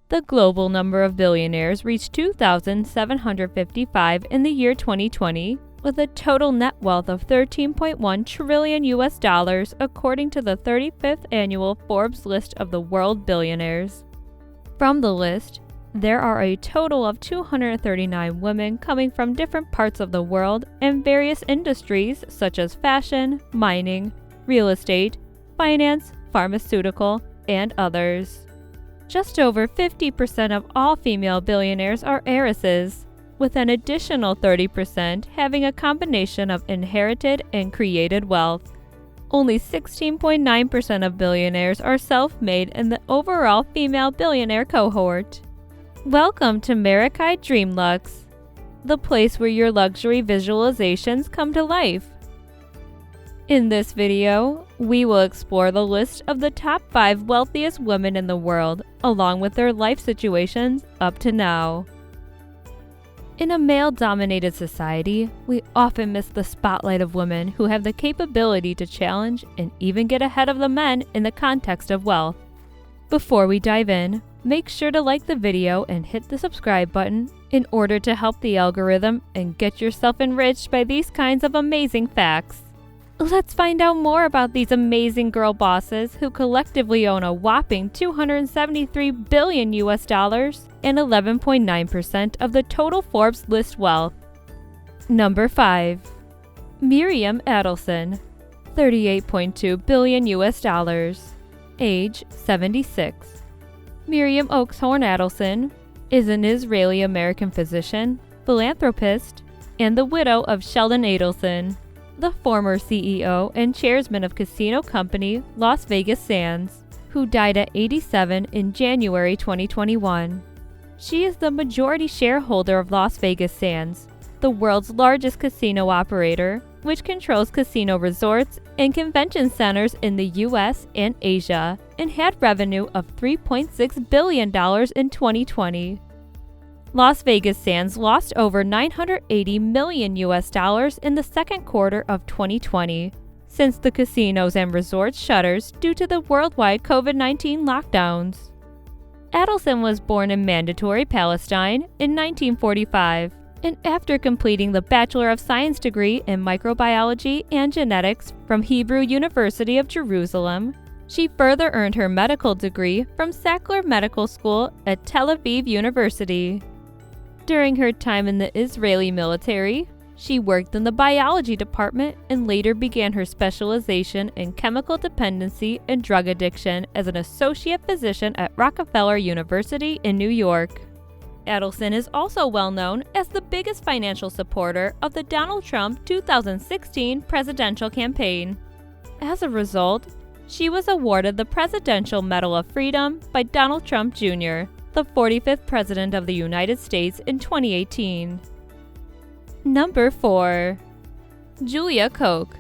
The global number of billionaires reached 2,755 in the year 2020, with a total net wealth of $13.1 trillion according to the 35th annual Forbes list of the world billionaires. From the list, there are a total of 239 women coming from different parts of the world and various industries such as fashion, mining, real estate, finance, pharmaceutical, and others. Just over 50% of all female billionaires are heiresses, with an additional 30% having a combination of inherited and created wealth. Only 16.9% of billionaires are self-made in the overall female billionaire cohort. Welcome to Meraki Dreamluxe, the place where your luxury visualizations come to life. In this video, we will explore the list of the top 5 wealthiest women in the world, along with their life situations up to now. In a male-dominated society, we often miss the spotlight of women who have the capability to challenge and even get ahead of the men in the context of wealth. Before we dive in, make sure to like the video and hit the subscribe button in order to help the algorithm and get yourself enriched by these kinds of amazing facts. Let's find out more about these amazing girl bosses who collectively own a whopping $273 billion and 11.9% of the total Forbes list wealth. Number 5. Miriam Adelson, $38.2 billion, age 76. Miriam Oakeshorn Adelson is an Israeli-American physician, philanthropist, and the widow of Sheldon Adelson, the former CEO and chairman of casino company Las Vegas Sands, who died at 87 in January 2021. She is the majority shareholder of Las Vegas Sands, the world's largest casino operator, which controls casino resorts and convention centers in the US and Asia, and had revenue of $3.6 billion in 2020. Las Vegas Sands lost over $980 million in the second quarter of 2020, since the casinos and resorts shutters due to the worldwide COVID-19 lockdowns. Adelson was born in Mandatory, Palestine in 1945, and after completing the Bachelor of Science degree in microbiology and genetics from Hebrew University of Jerusalem, she further earned her medical degree from Sackler Medical School at Tel Aviv University. During her time in the Israeli military, she worked in the biology department and later began her specialization in chemical dependency and drug addiction as an associate physician at Rockefeller University in New York. Adelson is also well known as the biggest financial supporter of the Donald Trump 2016 presidential campaign. As a result, she was awarded the Presidential Medal of Freedom by Donald Trump Jr., the 45th President of the United States in 2018. Number 4. Julia Koch,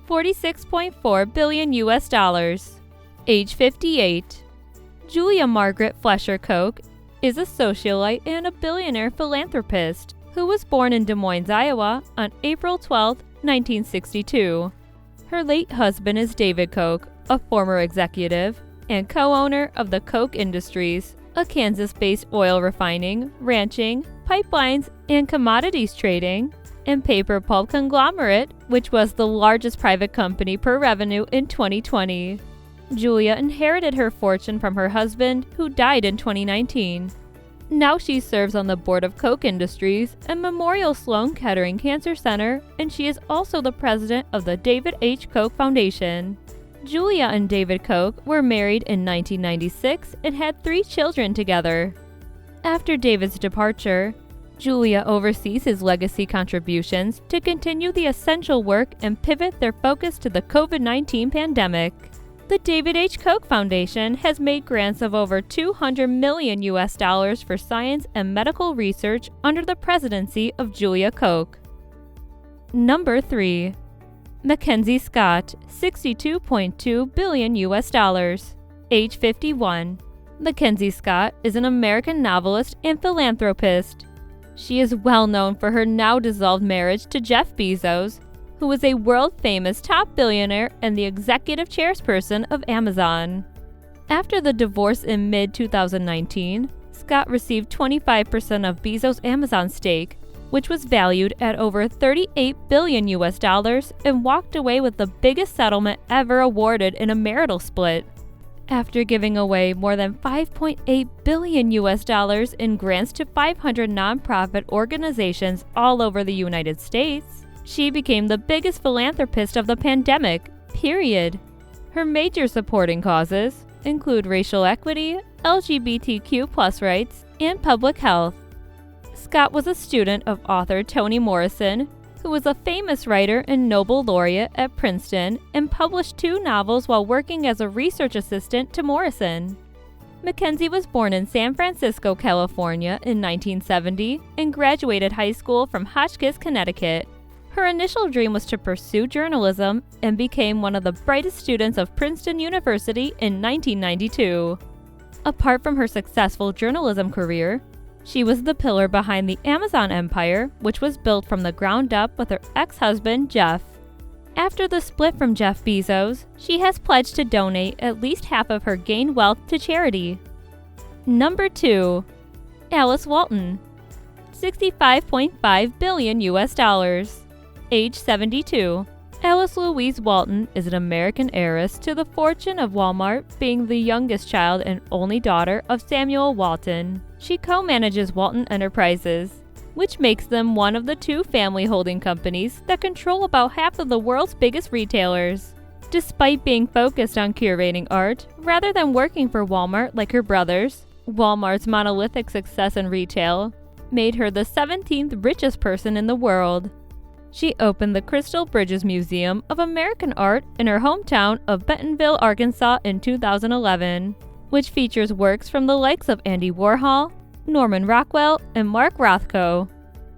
$46.4 billion, age 58. Julia Margaret Flesher Koch is a socialite and a billionaire philanthropist who was born in Des Moines, Iowa on April 12, 1962. Her late husband is David Koch, a former executive and co-owner of the Koch Industries, a Kansas-based oil refining, ranching, pipelines, and commodities trading, and paper pulp conglomerate, which was the largest private company per revenue in 2020. Julia inherited her fortune from her husband, who died in 2019. Now she serves on the board of Koch Industries and Memorial Sloan Kettering Cancer Center, and she is also the president of the David H. Koch Foundation. Julia and David Koch were married in 1996 and had 3 children together. After David's departure, Julia oversees his legacy contributions to continue the essential work and pivot their focus to the COVID-19 pandemic. The David H. Koch Foundation has made grants of over $200 million for science and medical research under the presidency of Julia Koch. Number 3. Mackenzie Scott, $62.2 billion, age 51. Mackenzie Scott is an American novelist and philanthropist. She is well known for her now-dissolved marriage to Jeff Bezos, who is a world-famous top billionaire and the executive chairperson of Amazon. After the divorce in mid-2019, Scott received 25% of Bezos' Amazon stake, which was valued at over $38 billion and walked away with the biggest settlement ever awarded in a marital split. After giving away more than $5.8 billion in grants to 500 nonprofit organizations all over the United States, she became the biggest philanthropist of the pandemic, period. Her major supporting causes include racial equity, LGBTQ+ rights, and public health. Scott was a student of author Toni Morrison, who was a famous writer and Nobel laureate at Princeton and published 2 novels while working as a research assistant to Morrison. Mackenzie was born in San Francisco, California in 1970 and graduated high school from Hotchkiss, Connecticut. Her initial dream was to pursue journalism and became one of the brightest students of Princeton University in 1992. Apart from her successful journalism career, she was the pillar behind the Amazon empire, which was built from the ground up with her ex-husband, Jeff. After the split from Jeff Bezos, she has pledged to donate at least half of her gained wealth to charity. Number 2. Alice Walton, $65.5 billion, age 72. Alice Louise Walton is an American heiress to the fortune of Walmart, being the youngest child and only daughter of Samuel Walton. She co-manages Walton Enterprises, which makes them one of the 2 family holding companies that control about half of the world's biggest retailers. Despite being focused on curating art, rather than working for Walmart like her brothers, Walmart's monolithic success in retail made her the 17th richest person in the world. She opened the Crystal Bridges Museum of American Art in her hometown of Bentonville, Arkansas in 2011, which features works from the likes of Andy Warhol, Norman Rockwell, and Mark Rothko.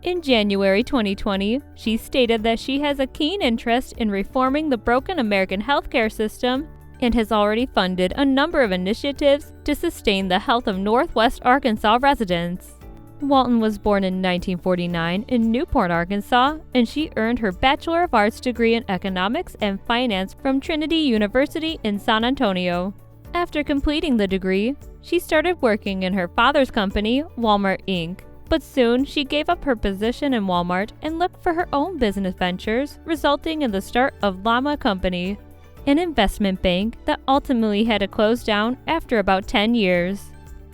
In January 2020, she stated that she has a keen interest in reforming the broken American healthcare system and has already funded a number of initiatives to sustain the health of Northwest Arkansas residents. Walton was born in 1949 in Newport, Arkansas, and she earned her Bachelor of Arts degree in Economics and Finance from Trinity University in San Antonio. After completing the degree, she started working in her father's company, Walmart Inc., but soon she gave up her position in Walmart and looked for her own business ventures, resulting in the start of Llama Company, an investment bank that ultimately had to close down after about 10 years.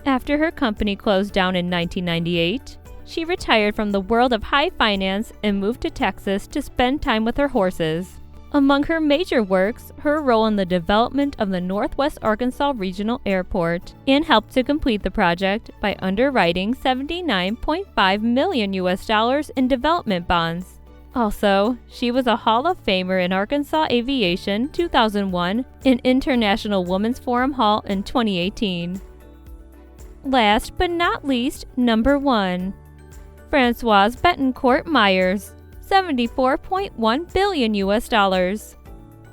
After her company closed down in 1998, she retired from the world of high finance and moved to Texas to spend time with her horses. Among her major works, her role in the development of the Northwest Arkansas Regional Airport, and helped to complete the project by underwriting $79.5 million in development bonds. Also, she was a Hall of Famer in Arkansas Aviation 2001 and International Women's Forum Hall in 2018. Last but not least, number 1. Francoise Bettencourt Meyers, $74.1 billion,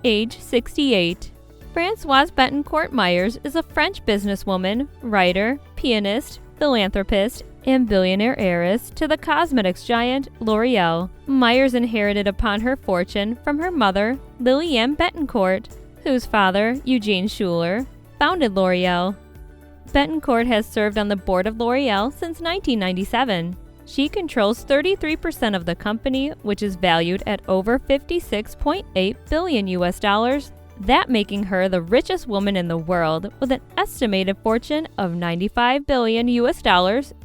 age 68. Francoise Bettencourt Meyers is a French businesswoman, writer, pianist, philanthropist, and billionaire heiress to the cosmetics giant L'Oreal. Meyers inherited upon her fortune from her mother, Liliane Bettencourt, whose father, Eugene Schuler, founded L'Oreal. Bettencourt has served on the board of L'Oreal since 1997. She controls 33% of the company, which is valued at over $56.8 billion, that making her the richest woman in the world with an estimated fortune of $95 billion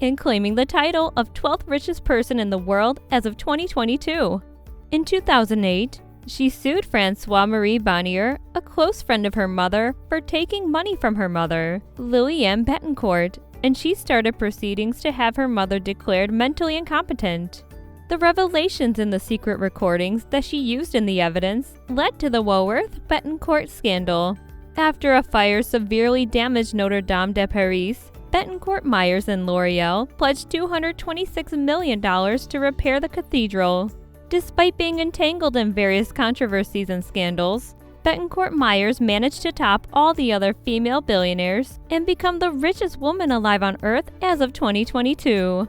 and claiming the title of 12th richest person in the world as of 2022. In 2008, she sued François-Marie Bonnier, a close friend of her mother, for taking money from her mother, Liliane Bettencourt, and she started proceedings to have her mother declared mentally incompetent. The revelations in the secret recordings that she used in the evidence led to the Woolworth-Bettencourt scandal. After a fire severely damaged Notre Dame de Paris, Bettencourt Meyers and L'Oreal pledged $226 million to repair the cathedral. Despite being entangled in various controversies and scandals, Bettencourt Meyers managed to top all the other female billionaires and become the richest woman alive on Earth as of 2022.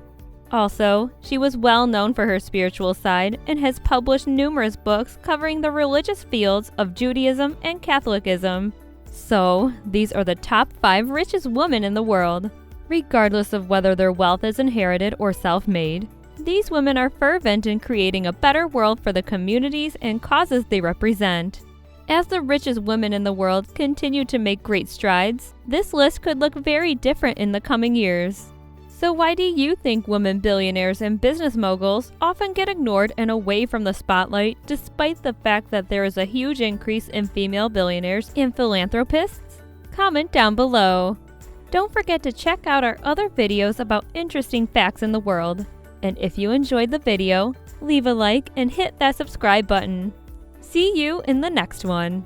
Also, she was well known for her spiritual side and has published numerous books covering the religious fields of Judaism and Catholicism. So, these are the top 5 richest women in the world. Regardless of whether their wealth is inherited or self-made, these women are fervent in creating a better world for the communities and causes they represent. As the richest women in the world continue to make great strides, this list could look very different in the coming years. So why do you think women billionaires and business moguls often get ignored and away from the spotlight, despite the fact that there is a huge increase in female billionaires and philanthropists? Comment down below. Don't forget to check out our other videos about interesting facts in the world. And if you enjoyed the video, leave a like and hit that subscribe button. See you in the next one.